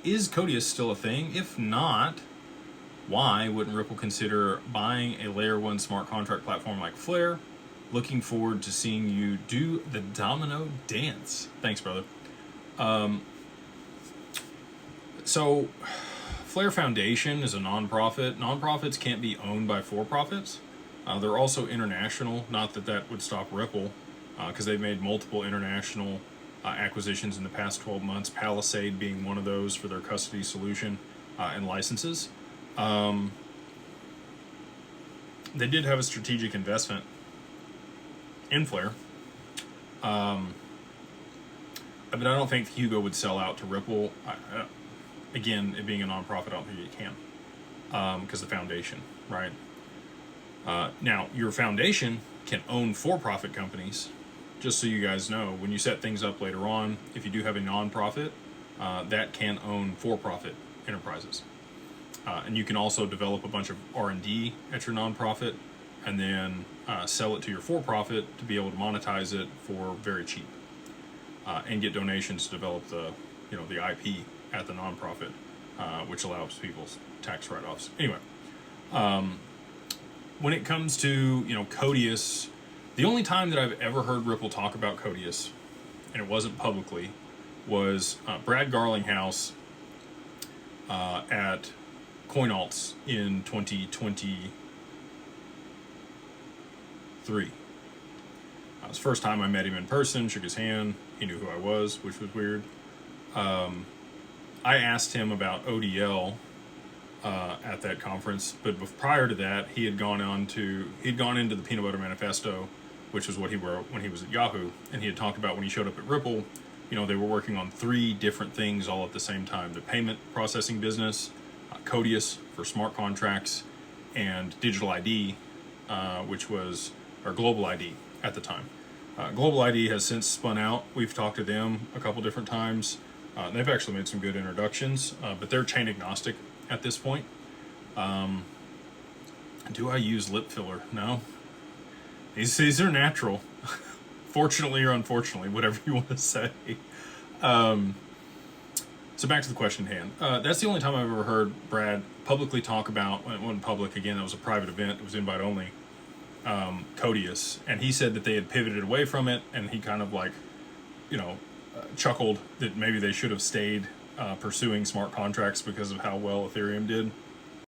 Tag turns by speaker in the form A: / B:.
A: is Codius still a thing? If not, why wouldn't Ripple consider buying a layer 1 smart contract platform like Flare? Looking forward to seeing you do the domino dance. Thanks, brother. So, Flare Foundation is a nonprofit. Nonprofits can't be owned by for-profits. They're also international. Not that that would stop Ripple, because they've made multiple international acquisitions in the past 12 months, Palisade being one of those for their custody solution and licenses. They did have a strategic investment in Flare. But I don't think Hugo would sell out to Ripple. Again, it being a nonprofit, I don't think it can. Because the foundation, right? Now, your foundation can own for-profit companies. Just so you guys know, when you set things up later on, if you do have a nonprofit, that can own for-profit enterprises. And you can also develop a bunch of R&D at your nonprofit and then sell it to your for-profit to be able to monetize it for very cheap. And get donations to develop the IP at the nonprofit, which allows people's tax write-offs. Anyway, when it comes to Codius, the only time that I've ever heard Ripple talk about Codius, and it wasn't publicly, was Brad Garlinghouse at CoinAlts in 2023. It was the first time I met him in person, shook his hand, he knew who I was, which was weird. I asked him about ODL at that conference, but prior to that, he'd gone into the Peanut Butter Manifesto, which is what he wrote when he was at Yahoo, and he had talked about when he showed up at Ripple, they were working on 3 different things all at the same time: the payment processing business, Codius for smart contracts, and Digital ID, which was our Global ID at the time. Global ID has since spun out. We've talked to them a couple different times. They've actually made some good introductions, but they're chain agnostic at this point. Do I use lip filler? No. These are natural. Fortunately or unfortunately, whatever you want to say. So back to the question at hand. That's the only time I've ever heard Brad publicly talk about, it wasn't public, again, that was a private event, it was invite only, Codius. And he said that they had pivoted away from it, and he kind of chuckled that maybe they should have stayed pursuing smart contracts because of how well Ethereum did.